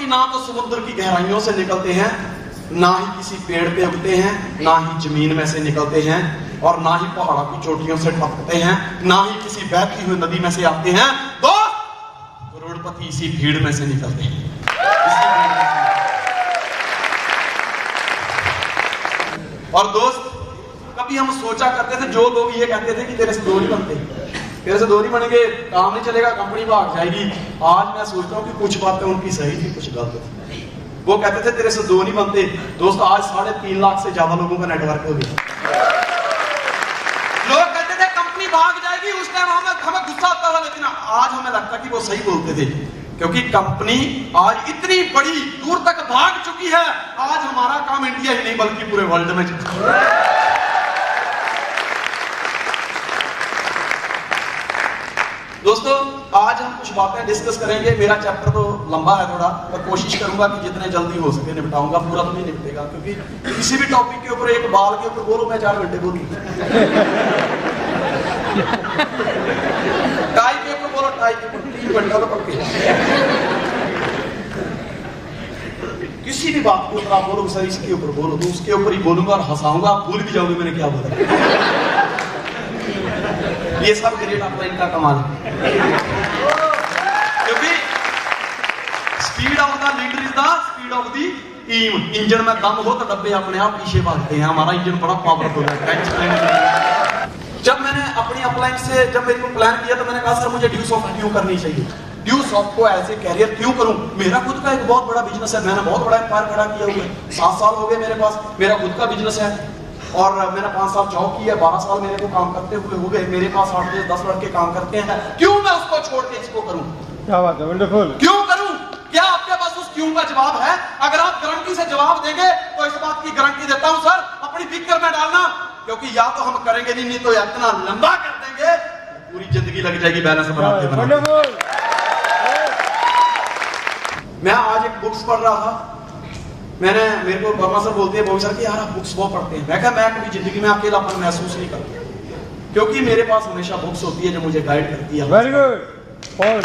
करोड़पति ना तो समुद्र की गहराइयों से निकलते हैं, ना ही किसी पेड़ पे उगते हैं, ना ही जमीन में से निकलते हैं, और ना ही पहाड़ों की चोटियों से टपकते हैं, ना ही किसी बहती हुई नदी में से आते हैं। दोस्त, करोड़पति इसी भीड़ में से निकलते हैं। और दोस्त, कभी हम सोचा करते थे, जो लोग ये कहते थे कि तेरे से दो नहीं बनते, तेरे से दो नहीं बनेंगे, काम नहीं चलेगा, कंपनी भाग जाएगी। आज मैं सोचता हूँ कि कुछ बातें उनकी सही थी, कुछ गलत थी। वो कहते थे तेरे से दो नहीं बनते। दोस्त, आज 3.5 लाख से ज्यादा लोगों का नेटवर्क हो गया। लोग कहते थे कंपनी भाग जाएगी, उस टाइम हमें गुस्सा आता था, लेकिन आज हमें लगता कि वो सही बोलते थे, क्योंकि कंपनी आज इतनी बड़ी दूर तक भाग चुकी है। आज हमारा काम इंडिया ही नहीं बल्कि पूरे वर्ल्ड में चल रहा है। दोस्तों, आज हम कुछ बातें डिस्कस करेंगे। मेरा चैप्टर तो लंबा है थोड़ा, पर कोशिश करूंगा कि जितने जल्दी हो सके निपटाऊंगा। पूरा तो नहीं निपटेगा, क्योंकि किसी भी टॉपिक के ऊपर, एक बाल के ऊपर बोलो, मैं 4 घंटे बोलूंगा। टाई के ऊपर बोलो, टाई के ऊपर 3 घंटा तो पक्के। किसी भी बात के ऊपर आप बोलो सर इसके ऊपर बोलो, तो उसके ऊपर ही बोलूंगा और हंसाऊंगा, आप भूल भी जाओगे मैंने क्या बोला। ये सब ग्रेट अपलाइन का कमाल है, क्योंकि speed of the leader is the speed of the team. Engine में दम हो तो डब्बे अपने आप पीछे भागते हैं। हमारा इंजन बड़ा पावरफुल है। जब मैंने अपनी अपलाइन से जब मेरे को प्लान किया तो मैंने कहा सर मुझे ड्यू सॉफ्ट क्यों करनी चाहिए, ड्यू सॉफ्ट को ऐसे कैरियर क्यों करूं। मेरा खुद का एक बहुत बड़ा बिजनेस है, मैंने बहुत बड़ा एम्पायर खड़ा किया हुआ है। 7 साल हो गए मेरे पास, मेरा खुद का बिजनेस है, और मैंने 5 साल जॉब की है, 12 साल मेरे को काम करते हुए हो गए। मेरे पास 8 से 10 लड़के काम करते हैं। क्यों मैं उसको छोड़ के इसको करूं? क्या बात है, वंडरफुल। क्यों करूं? क्या आपके पास उस क्यों का जवाब है? अगर आप गारंटी से जवाब देंगे तो इस बात की गारंटी देता हूं सर, अपनी फिक्र में डालना, क्योंकि या तो हम करेंगे नहीं तो इतना लंबा कर देंगे पूरी जिंदगी लग जाएगी बैलेंस बनाते बनाते। मैं आज एक बुक्स पढ़ रहा था, मेरे को वर्मा सर बोलते हैं बोल सर कि यार आप बुक्स बहुत पढ़ते हैं। मैं कहा मैं कभी जिंदगी में अकेलापन महसूस नहीं करता, क्योंकि मेरे पास हमेशा बुक्स होती है जो मुझे गाइड करती है। Very good. और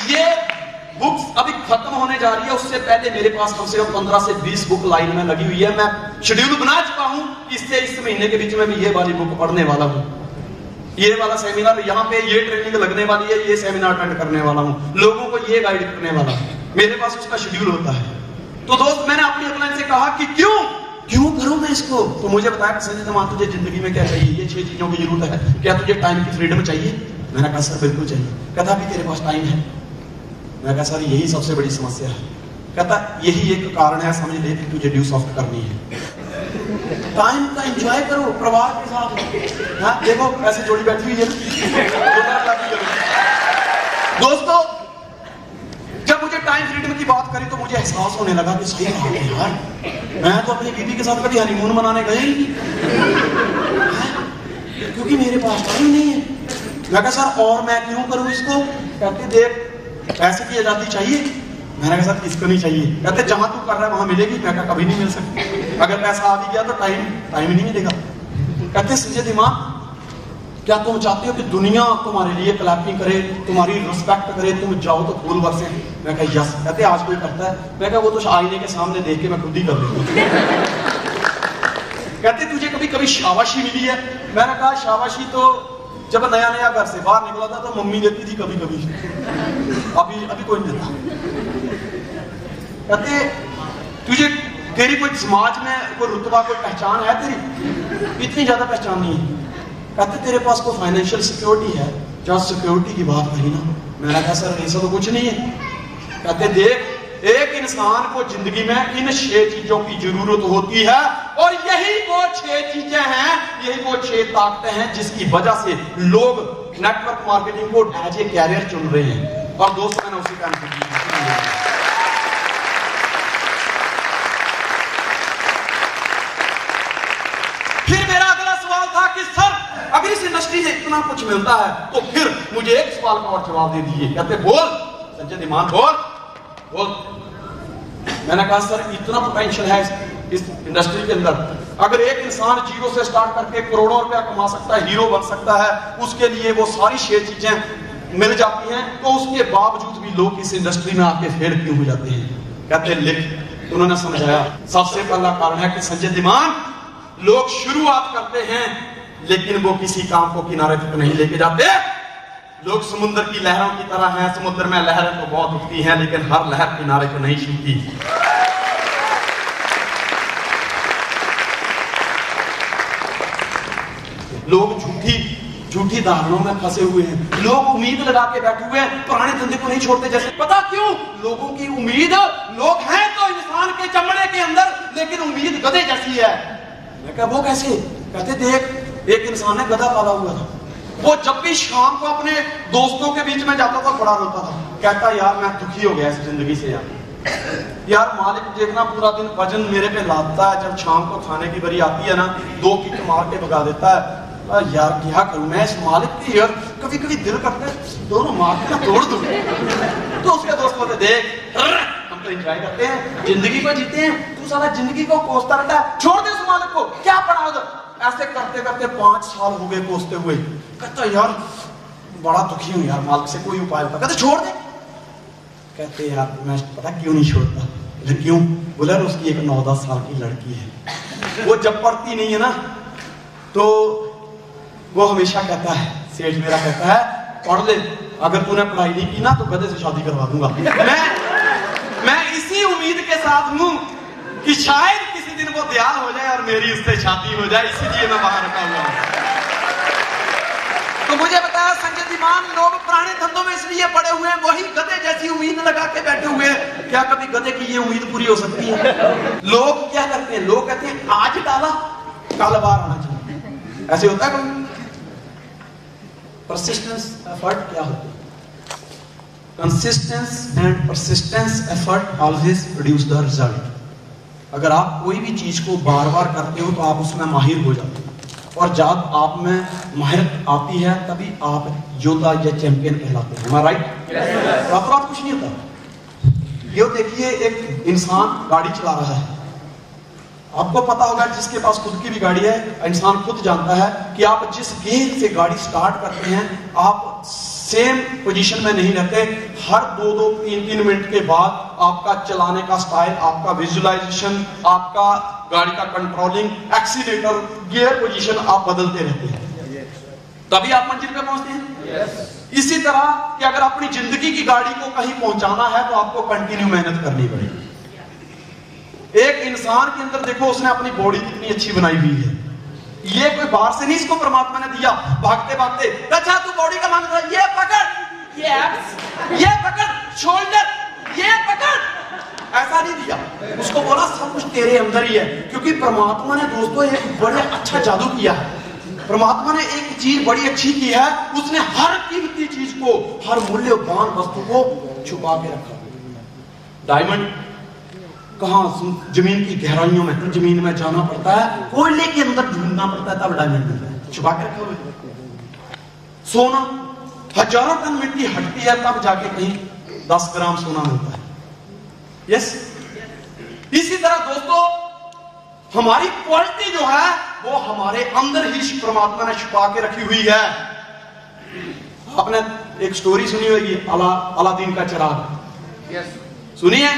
ये बुक्स अभी खत्म होने जा रही है, उससे पहले मेरे पास कम से कम 15 से 20 बुक लाइन में लगी हुई है। मैं शेड्यूल बना चुका हूं, इससे इस महीने के बीच में भी ये वाली बुक पढ़ने वाला हूं, ये वाला सेमिनार, यहाँ पे ये ट्रेनिंग लगने वाली है, ये सेमिनार अटेंड करने वाला हूँ, लोगों को ये गाइड करने वाला हूँ। मेरे पास उसका शेड्यूल होता है। तो दोस्त, मैंने अपनी अपलाइन से कहा कि क्यों करूं मैं इसको। तो मुझे बताया संजय तमान तुझे जिंदगी में क्या चाहिए, ये 6 चीजों की जरूरत है, क्या तुझे टाइम की फ्रीडम चाहिए? मैंने कहा सर बिल्कुल चाहिए। कहता अभी तेरे पास टाइम है? मैं कहा सर यही सबसे बड़ी समस्या है। कहता यही एक कारण है, समझ ले कि तुझे ड्यू सॉफ्ट करनी है। टाइम का एंजॉय करो परिवार के साथ। हाँ देखो ऐसे जोड़ी बैठी हुई है। दोस्तों, जब मुझे टाइम फ्रीडम की बात करी तो मुझे एहसास होने लगा कि सही बात है यार, मैं तो अपनी बीवी के साथ कभी हनीमून मनाने गया ही नहीं, क्योंकि मेरे पास टाइम नहीं है। मैं कहा सर और मैं क्यों करूं इसको? कहते देख पैसे की आजादी चाहिए। मैंने कहा सर किसको नहीं चाहिए? कहते जहां तू कर रहा है वहां मिलेगी। मैं कहा कभी नहीं मिल सकती, अगर पैसा आ भी गया तो टाइम ही नहीं मिलेगा। कहते संजय दिमाग क्या तुम चाहते हो कि दुनिया तुम्हारे लिए क्लैपिंग करे, तुम्हारी रिस्पेक्ट करे, तुम जाओ तो फूल बरसे? मैं कहा यस। कहते आज कोई करता है? मैं कहा वो तो आईने के सामने देख के मैं खुद ही कर लेता हूं। कहते तुझे कभी कभी शाबाशी मिली है? मैंने कहा शाबाशी तो जब नया घर से बाहर निकला था तो मम्मी देती थी कभी कभी, अभी कोई नहीं देता। कहते तुझे तेरी कोई समाज में कोई रुतबा कोई पहचान है तेरी? इतनी ज्यादा पहचान नहीं है। कहते तेरे पास कोई फाइनेंशियल सिक्योरिटी है? जब सिक्योरिटी की बात कही ना, मैंने कहा सर ऐसा तो कुछ नहीं है। कहते देख एक इंसान को जिंदगी में इन 6 चीजों की जरूरत होती है, और यही वो 6 चीजें हैं, यही वो 6 ताकतें हैं जिसकी वजह से लोग नेटवर्क मार्केटिंग को एज ए कैरियर चुन रहे हैं। और दोस्तों मैंने उसी काम किया। फिर मेरा अगला सवाल था कि सर अगर इस इंडस्ट्री से इतना कुछ मिलता है तो फिर मुझे एक सवाल का और जवाब दे दीजिए। कहते बोल संजय दिमान बोल। मैंने कहा सर इतना पोटेंशियल है इस इंडस्ट्री के अंदर, अगर एक इंसान जीरो से स्टार्ट करके करोड़ों रुपया कमा सकता है, हीरो बन सकता है, उसके लिए वो सारी 6 चीजें मिल जाती हैं, तो उसके बावजूद भी लोग इस इंडस्ट्री में आके फेल क्यों हो जाते हैं? कहते हैं लिख। उन्होंने समझाया सबसे पहला कारण है कि संजय दीवान, लोग शुरुआत करते हैं लेकिन वो किसी काम को किनारे तक नहीं लेके जाते। लोग समुद्र की लहरों की तरह हैं, समुद्र में लहरें तो बहुत उठती हैं लेकिन हर लहर किनारे को नहीं छूती। लोग झूठी धारणाओं में फंसे हुए हैं। लोग उम्मीद लगा के बैठे हुए हैं, पुराने धंधे को नहीं छोड़ते। जैसे पता क्यों? लोगों की उम्मीद, लोग हैं तो इंसान के चमड़े के अंदर, लेकिन उम्मीद गधे जैसी है। मैं कहा वो कैसे? कहते देख, एक इंसान ने गधा पाला हुआ था, वो जब भी शाम को अपने दोस्तों के बीच में जाता था बड़ा रोता था। कहता यार मैं दुखी हो गया इस जिंदगी से, यार मालिक देखना पूरा दिन वजन मेरे पे लादता है, जब शाम को खाने की बारी आती है ना 2 किक मार के भगा देता है। यार क्या करूं मैं इस मालिक की, यार कभी कभी दिल करता है दोनों मार के तोड़ दूं। तो उसके दोस्त बोलते देख हम तो एंजॉय करते हैं, जिंदगी को जीते हैं, तू साला जिंदगी को कोसता रहता है, छोड़ दे उस मालिक को, क्या पड़ा उधर। ऐसे करते करते 5 साल हो गए कोसते हुए। कहता यार बड़ा दुखी हूं यार, मालिक से कोई उपाय होता। कहते छोड़ दे। कहते यार मैं पता क्यों नहीं छोड़ता। क्यों? बोला उसकी एक 9-10 साल की लड़की है, वो जब पढ़ती नहीं है ना तो वो हमेशा कहता है, सेठ मेरा कहता है पढ़ ले, अगर तूने पढ़ाई नहीं की ना तो गधे से शादी करवा दूंगा। मैं इसी उम्मीद के साथ हूं कि शायद किसी दिन वो दयाल हो जाए और मेरी उससे शादी हो जाए, इसीलिए मैं बाहर रुका हुआ हूं। तो मुझे बताया संजय दीवान, लोग पुराने धंधों में इसलिए पड़े हुए हैं, वही गधे जैसी उम्मीद लगा के बैठे हुए हैं। क्या कभी गधे की ये उम्मीद पूरी हो सकती है? लोग क्या करते हैं? लोग कहते हैं आज डाला कल बार आना चाहिए। ऐसे होता है कोई? परसिस्टेंस एफर्ट क्या होता है? Consistence and persistence effort always produce the result. अगर आप कोई भी चीज को बार बार करते हो तो आप उसमें माहिर हो जाते हो, और जब आप में माहिरत आती है तभी आप योद्धा या चैंपियन कहलाते हैं। हमारा राइट? रात रात कुछ नहीं होता। ये देखिए एक इंसान गाड़ी चला रहा है, आपको पता होगा जिसके पास खुद की भी गाड़ी है, इंसान खुद जानता है कि आप जिस गियर से गाड़ी स्टार्ट करते हैं आप सेम पोजीशन में नहीं रहते। हर 2-2, 3-3 मिनट के बाद आपका चलाने का स्टाइल, आपका विजुअलाइजेशन, आपका गाड़ी का कंट्रोलिंग, एक्सीलेटर, गियर पोजीशन आप बदलते रहते हैं, तभी आप मंजिल पे पहुंचते हैं। इसी तरह कि अगर अपनी जिंदगी की गाड़ी को कहीं पहुंचाना है तो आपको कंटिन्यू मेहनत करनी पड़ेगी। एक इंसान के अंदर देखो उसने अपनी बॉडी कितनी अच्छी बनाई हुई है, ये कोई बाहर से नहीं इसको परमात्मा ने दिया। भागते भागते अच्छा तू बॉडी का मान, ये पकड़, ये एब्स, ये पकड़ शोल्डर, ये पकड़, ऐसा नहीं दिया उसको। बोला सब कुछ तेरे अंदर ही है, क्योंकि परमात्मा ने दोस्तों एक बड़े अच्छा जादू किया है। परमात्मा ने एक चीज बड़ी अच्छी की है, उसने हर कीमती चीज को, हर मूल्यवान वस्तु को छुपा के रखा। डायमंड कहां? जमीन की गहराइयों में, जमीन में जाना पड़ता है, कोयले के अंदर ढूंढना पड़ता है, तब डायमंड मिलता है, छुपा के रखा हुआ। सोना हजारों टन मिट्टी हटती है तब जाके कहीं 10 ग्राम सोना मिलता है। यस, इसी तरह दोस्तों हमारी क्वालिटी जो है वो हमारे अंदर ही परमात्मा ने छुपा के रखी हुई है। आपने एक स्टोरी सुनी होगी, अलादीन का चिराग। यस, सुनी है?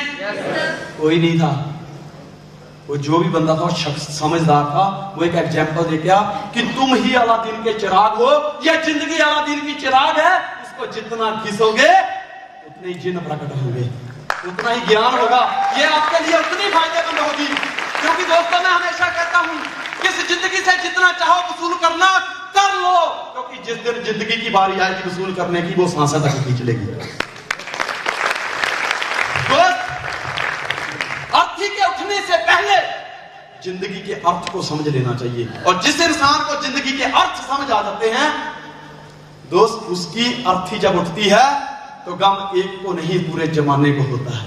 कोई नहीं था, वो जो भी बंदा था वो शख्स समझदार था, वो एक एग्जाम्पल दे गया कि तुम ही अलादीन के चिराग हो, या जिंदगी अलादीन की चिराग है, इसको जितना घिसोगे उतने ही जिन प्रकट होंगे, उतना ही ज्ञान होगा, ये आपके लिए उतनी फायदेमंद होगी। क्योंकि दोस्तों मैं हमेशा कहता हूं कि इस जिंदगी से जितना चाहो वसूल करना कर लो, क्योंकि जिस दिन जिंदगी की बारी आएगी वसूल करने की, वो सांसें तक खींच लेगी। अर्थी के उठने से पहले जिंदगी के अर्थ को समझ लेना चाहिए, और जिस इंसान को जिंदगी के अर्थ समझ आ जाते हैं दोस्त, उसकी अर्थी जब उठती है तो गम एक को नहीं पूरे जमाने को होता है।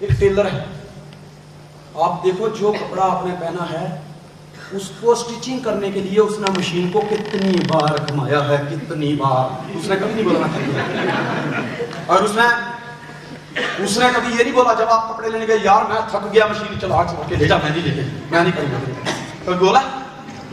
एक टेलर है, आप देखो जो कपड़ा आपने पहना है उसको स्टिचिंग करने के लिए उसने मशीन को कितनी बार घुमाया है, कितनी बार, उसने कभी नहीं बोला था। और उसने कभी ये नहीं बोला जब आप कपड़े लेने गए, यार मैं थक गया मशीन चला के ले जा, मैं नहीं लेके, मैं नहीं करूंगा। तो बोला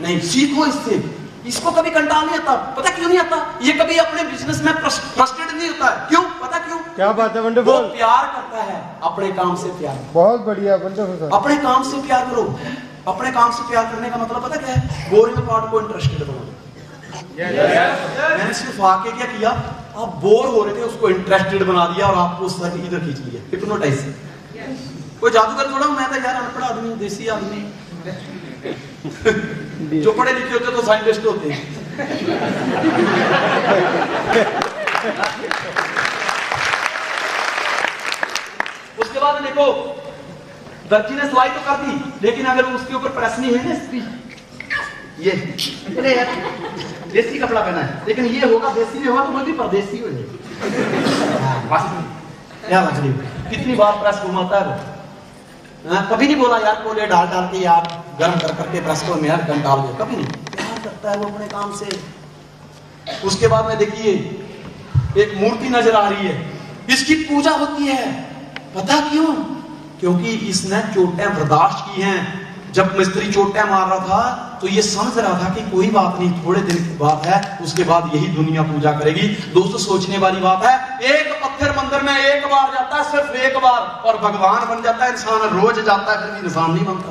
नहीं, सीखो इससे, इसको कभी कंटाल नहीं आता। पता क्यों नहीं आता? ये कभी अपने बिजनेस में फ्रस्ट्रेटेड नहीं होता है। क्यों? पता क्यों? क्या बात है, वो वंडरफुल। प्यार करता है अपने काम से। प्यार, बहुत बढ़िया, वंडरफुल सर। अपने काम से प्यार करो। अपने काम से प्यार करने का मतलब पता क्या है? बोरिंग पार्ट को इंटरेस्टेड बनाओ। मैंने सिर्फ आके क्या किया, आप बोर हो रहे थे, उसको इंटरेस्टेड बना दिया और आपको उस तरह इधर खींच लिया। हिप्नोटाइज। कोई जादूगर थोड़ा हूं मैं, तो यार अनपढ़ आदमी, देसी आदमी। जो पढ़े लिखे होते तो साइंटिस्ट होते हैं। उसके बाद देखो, दर्जी ने सिलाई तो कर दी, लेकिन अगर उसके ऊपर प्रेस नहीं हुई ना, ये यार देसी कपड़ा पहना है, लेकिन ये होगा देसी भी होगा तो मैं भी परदेसी हो जाएगा। यार कितनी बार प्रेस घुमाता है वो। कभी नहीं बोला यार कोले डाल डाल के यार गर्म कर करके प्रेस को मेहर डाल दे, कभी नहीं। प्यार करता है वो अपने काम से। उसके बाद में देखिए एक मूर्ति नजर आ रही है, इसकी पूजा होती है। पता क्यों? क्योंकि इसने चोटें बर्दाश्त की हैं। जब मिस्त्री चोटें मार रहा था तो ये समझ रहा था कि कोई बात नहीं, थोड़े दिन की बात है, उसके बाद यही दुनिया पूजा करेगी। दोस्तों सोचने वाली बात है, एक पत्थर मंदिर में एक बार जाता है, सिर्फ एक बार, और भगवान बन जाता है। इंसान रोज जाता है, फिर भी इंसान नहीं बनता।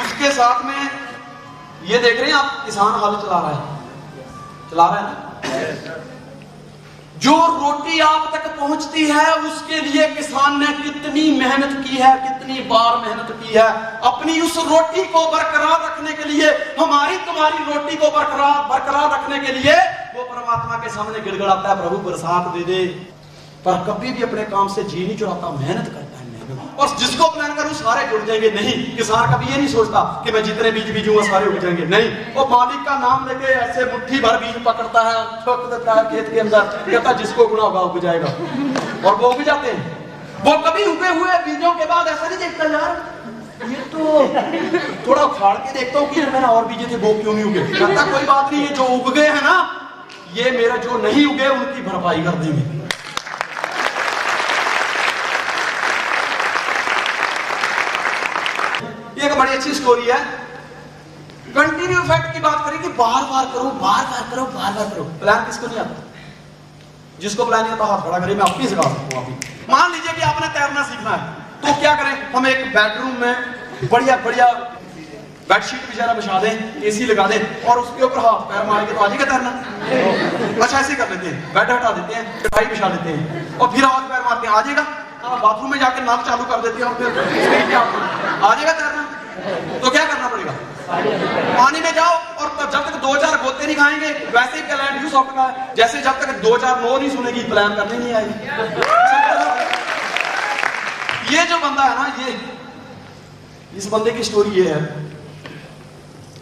उसके साथ में ये देख रहे हैं आप, किसान हल चला रहा है ना। जो रोटी आप तक पहुंचती है उसके लिए किसान ने कितनी मेहनत की है, कितनी बार मेहनत की है। अपनी उस रोटी को बरकरार रखने के लिए, हमारी तुम्हारी रोटी को बरकरार रखने के लिए वो परमात्मा के सामने गिड़गिड़ाता है, प्रभु बरसात दे दे। पर कभी भी अपने काम से जी नहीं चुराता, मेहनत करता है। और जिसको प्लान करूं सारे जुड़ जाएंगे, नहीं। किसान कभी ये नहीं सोचता कि मैं जितने बीज बीजूंगा सारे उग जाएंगे, नहीं। वो मालिक का नाम लेके ऐसे मुट्ठी भर बीज पकड़ता है, ठोक देता है खेत के अंदर, कहता जिसको उगना होगा उग जाएगा, और वो उग जाते हैं। वो कभी उगे हुए बीजों के बाद ऐसा नहीं देखता यार ये तो थोड़ा उखाड़ के देखता हूँ कि मैंने और बीजे थे वो क्यों नहीं उगे। कहता कोई बात नहीं, ये जो उग गए हैं ना, ये मेरा जो नहीं उगे उनकी भरपाई कर देंगे। एक बड़ी अच्छी स्टोरी है। कंटिन्यू इफेक्ट की बात करें कि बार बार करो, बार बार करो, बार बार करो। प्लान किसको नहीं आता? जिसको प्लान नहीं आता हाथ खड़ा करे, मैं आपकी सिखा सकता हूँ। मान लीजिए कि आपने तैरना सीखना है, तो क्या करें? हम एक बेडरूम में बढ़िया बढ़िया बेडशीट वगैरह बिछा दें, एसी लगा दें, और उसके ऊपर हाथ पैर मार के तो आ जाएगा तैरना। अच्छा ऐसे कर लेते हैं, बेड हटा देते हैं, चटाई बिछा देते हैं, और फिर हाथ पैर मारते हैं, आ जाएगा। बाथरूम में जाके नल चालू कर देते हैं, और फिर आ जाएगा तैरना। तो क्या करना पड़ेगा? पानी में जाओ, और जब तक 2-4 गोते नहीं खाएंगे, वैसे ही प्लान यूज सॉफ्ट का है, जैसे जब तक 2-4 नो नहीं सुनेगी प्लान करने नहीं आएगी। ये जो बंदा है ना, ये इस बंदे की स्टोरी ये है।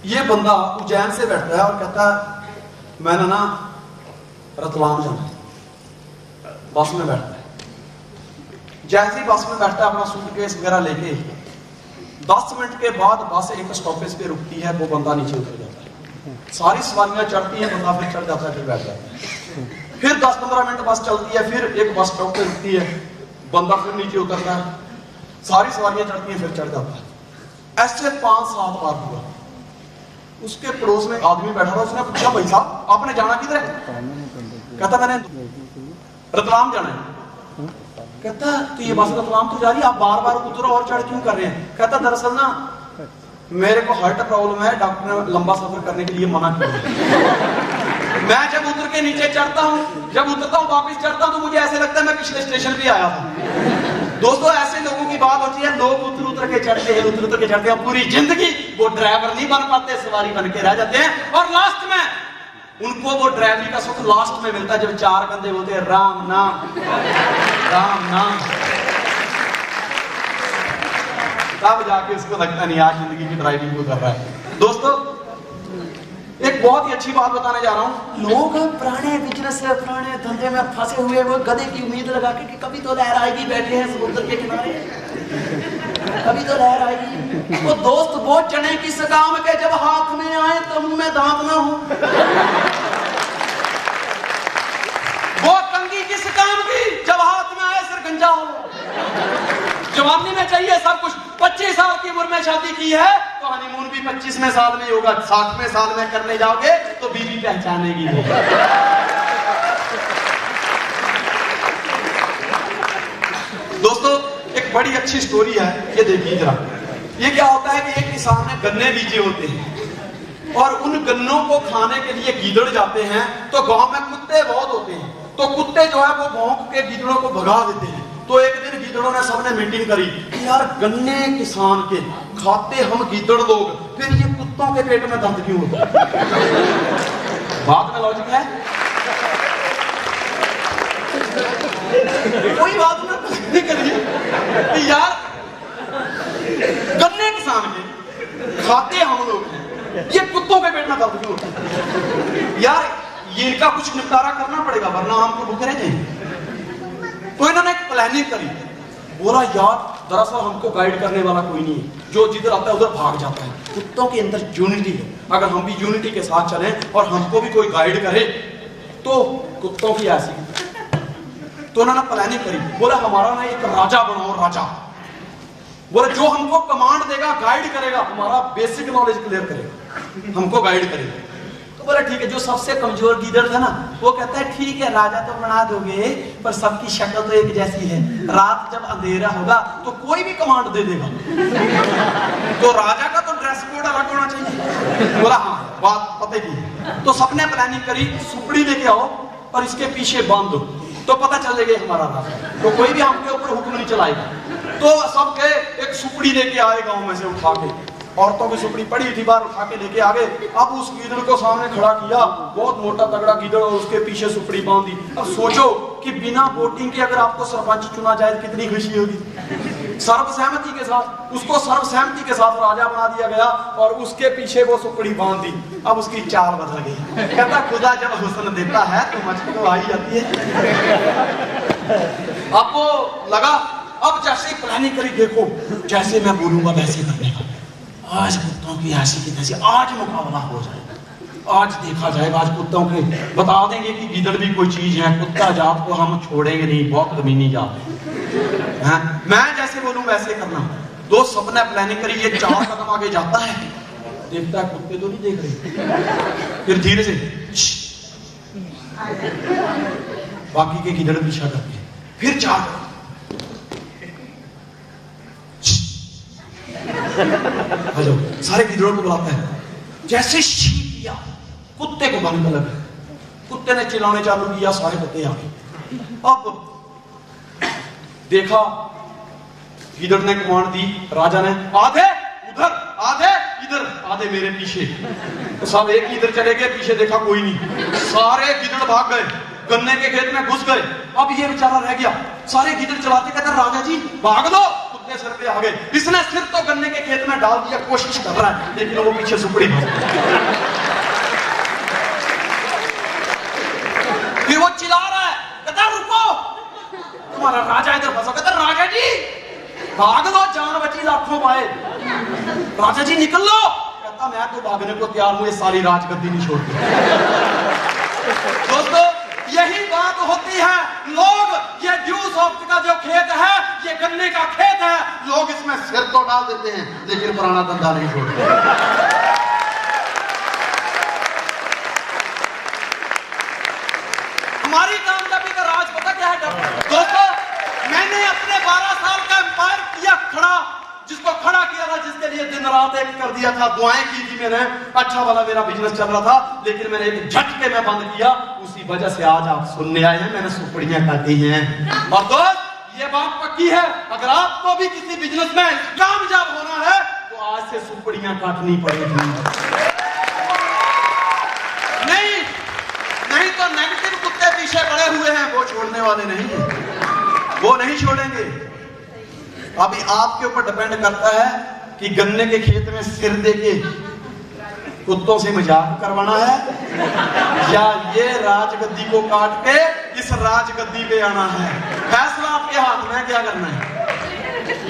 ये बंदा उज्जैन से बैठता है और कहता है मैंने ना रतलाम जाना है। बस में बैठता है, जैसे ही बस में बैठता है अपना सूटकेस वगैरह लेके, 10 मिनट के बाद बस एक स्टॉपेज पे रुकती है, वो बंदा नीचे उतर जाता है। सारी सवारियां चढ़ती हैं, बंदा फिर चढ़ जाता है, फिर बैठ जाता है। फिर 10-15 मिनट बस चलती है, फिर एक बस स्टॉप पे रुकती है, बंदा फिर नीचे उतरता है, सारी सवारियां चढ़ती हैं, फिर चढ़ जाता है। ऐसे 5-7 बार हुआ। उसके पड़ोस में आदमी बैठा था, उसने पूछा भाई साहब आपने जाना किधर है? कहता मैंने रतलाम जाना है। कहता तो ये बस रतलाम तो जा रही है, आप बार बार उतरो और चढ़ क्यों कर रहे हैं? कहता दरअसल ना मेरे को हार्ट प्रॉब्लम है, डॉक्टर ने लंबा सफर करने के लिए मना किया। मैं जब उतर के नीचे चढ़ता हूँ, जब उतरता हूँ वापिस चढ़ता हूँ, तो मुझे ऐसे लगता है मैं पिछले स्टेशन पे आया था। दोस्तों ऐसे लोगों की बात होती है, लोग उतर के चढ़ते हैं, उतर के चढ़ते हैं, पूरी जिंदगी वो ड्राइवर नहीं बन पाते, सवारी बन के रह जाते हैं, और लास्ट में उनको वो ड्राइवरी का सुख लास्ट में मिलता है, जब 4 कंधे होते हैं, राम नाम राम नाम, तब जाके उसको लगता नहीं आज जिंदगी की ड्राइविंग को कर रहा है। दोस्तों एक बहुत ही अच्छी बात बताने जा रहा हूं। लोग पुराने बिजनेस से, पुराने धंधे में फंसे हुए, वो गधे की उम्मीद लगा के कि कभी तो लहर आएगी, बैठे हैं समुद्र के किनारे, कभी तो लहर आएगी। वो दोस्त वो चने किस काम के, जब हाथ में आए तो मुंह में दांत ना हो। वो कंघी किस काम की, जब हाथ में आए सिर गंजा हो। जवानी में चाहिए सब कुछ। 25 साल की उम्र में शादी की है तो हनीमून भी 25वें साल में होगा। 60वें साल में करने जाओगे तो बीवी पहचानेगी नहीं। दोस्तों एक बड़ी अच्छी स्टोरी है, ये देखिए जरा। ये क्या होता है कि एक किसान ने गन्ने बीजे होते हैं और उन गन्नों को खाने के लिए गीदड़ जाते हैं। तो गांव में कुत्ते बहुत होते हैं, तो कुत्ते जो है वो भौंक के गीदड़ों को भगा देते हैं। तो एक दिन गीदड़ों ने सबने मीटिंग करी कि यार गन्ने किसान के खाते हम गीदड़ लोग, फिर ये कुत्तों के पेट में दर्द क्यों होता है? बात में लॉजिक है? कोई बात नहीं करिए कि यार गन्ने किसान के खाते हम लोग हैं, ये कुत्तों के पेट में दर्द क्यों होता है? यार ये इनका कुछ निपटारा करना पड़ेगा वरना हम तो भूखे रह जाएंगे। तो इन्होंने एक प्लानिंग करी। बोला यार दरअसल हमको गाइड करने वाला कोई नहीं है, जो जिधर आता है उधर भाग जाता है। कुत्तों के अंदर यूनिटी है, अगर हम भी यूनिटी के साथ चलें और हमको भी कोई गाइड करे तो कुत्तों की ऐसी। तो उन्होंने प्लानिंग करी। बोला हमारा ना एक राजा बनाओ, राजा। बोले जो हमको कमांड देगा, गाइड करेगा, हमारा बेसिक नॉलेज क्लियर करेगा, हमको गाइड करेगा। तो बोला ठीक है। जो सबसे कमजोर गीदड़ था ना वो कहता है ठीक है राजा तो बना दोगे पर सबकी शक्ल तो एक जैसी है, रात जब अंधेरा होगा तो कोई भी कमांड दे देगा। तो राजा का तो ड्रेस कोड अलग होना चाहिए। बोला हाँ बात पते की। तो सबने प्लानिंग करी, सुपड़ी लेके आओ और इसके पीछे बांध दो तो पता चलेगा हमारा राजा, तो कोई भी हमके ऊपर हुक्म नहीं चलाएगा। तो सब गए, एक सुपड़ी लेके आए गांव में से उठा के, औरतों की सुपड़ी पड़ी थी बाहर, उठा के लेके आ गए। अब उस गीदड़ को सामने खड़ा किया, बहुत मोटा तगड़ा गीदड़, और उसके पीछे सुपड़ी बांधी। अब सोचो कि बिना वोटिंग के अगर आपको सरपंच चुना जाए कितनी खुशी होगी। सर्वसहमति के साथ उसको सर्वसहमति के साथ राजा बना दिया गया और उसके पीछे वो सुपड़ी बांध दी। अब उसकी चाल बदल गई। कहता खुदा जब हुस्न देता है तो मछली तो आई जाती है। अब वो लगा, अब जैसे प्लानिंग करी, देखो जैसे मैं बोलूंगा वैसे करने का। आज कुत्तों की ऐसी की तैसी, आज मुकाबला हो जाएगा, आज देखा जाएगा। आज कुत्तों के बता देंगे कि गीदड़ भी कोई चीज है, कुत्ता जात को हम छोड़ेंगे नहीं, बहुत कमीनी जात है। मैं जैसे बोलूं वैसे करना। दो सबने प्लानिंग करी। ये 4 कदम आगे जाता है, देखता है कुत्ते तो नहीं देख रहे, फिर धीरे से बाकी के गीदड़ पीछा करते, फिर 4 सारे गीदड़ों को बुलाता है। जैसे किया कुत्ते को बंद कर, कुत्ते ने चिल्लाने चालू किया, सारे कुत्ते आ गए। अब देखा गीदड़ ने कमांड दी, राजा ने आधे उधर आधे इधर, आधे मेरे पीछे। तो सब एक इधर चले गए, पीछे देखा कोई नहीं, सारे गीदड़ भाग गए, गन्ने के खेत में घुस गए। अब ये बेचारा रह गया। सारे गीदड़ चलाते कहते राजा जी भाग दो, कुत्ते सिर पे आ गए। इसने सिर तो गन्ने के खेत में डाल दिया, कोशिश कर रहा है लेकिन वो पीछे सुपड़ी भाग। फिर वो चिल्ला रहा है, कहता रुको तुम्हारा राजा इधर फंसा। कहता राजा जी भाग लो, जान बची लाखों पाए, राजा जी निकल लो। कहता मैं तो भागने को तैयार हूं, ये सारी राजगद्दी नहीं छोड़ती। दोस्तों यही बात होती है, लोग ये ड्यूस ऑफ का जो खेत है, ये गन्ने का खेत है, लोग इसमें सिर तो डाल देते हैं लेकिन पुराना धंधा नहीं छोड़ते। हमारी कामयाबी का राज पता क्या है दोस्तों? मैंने अपने 12 साल का एम्पायर किया खड़ा, जिसको खड़ा किया था, जिसके लिए दिन रात एक कर दिया था, दुआएं की थी मैंने, अच्छा वाला मेरा बिजनेस चल रहा था, लेकिन मैंने एक झटके में बंद किया। उसी वजह से आज आप सुनने आए हैं, मैंने सुपड़ियां काटी हैं। और दोस्त ये बात पक्की है, अगर आपको भी किसी बिजनेस में कामयाब होना है तो आज से सुपड़ियां काटनी पड़ेगी। नहीं तो नेगेटिव कुत्ते पीछे पड़े हुए हैं, वो छोड़ने वाले नहीं है, वो नहीं छोड़ेंगे। अभी आपके ऊपर डिपेंड करता है कि गन्ने के खेत में सिर देके कुत्तों से मजाक करवाना है या ये राजगद्दी को काट के इस राजगद्दी पे आना है। फैसला आपके हाथ में, क्या करना है,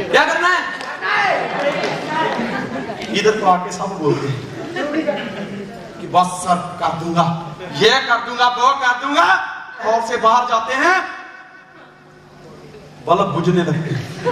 क्या करना है। इधर तो आके सब बोलते हैं कि बस सर कर दूंगा, ये कर दूंगा, वो कर दूंगा, और से बाहर जाते हैं बल्ब बुझने लगते हैं।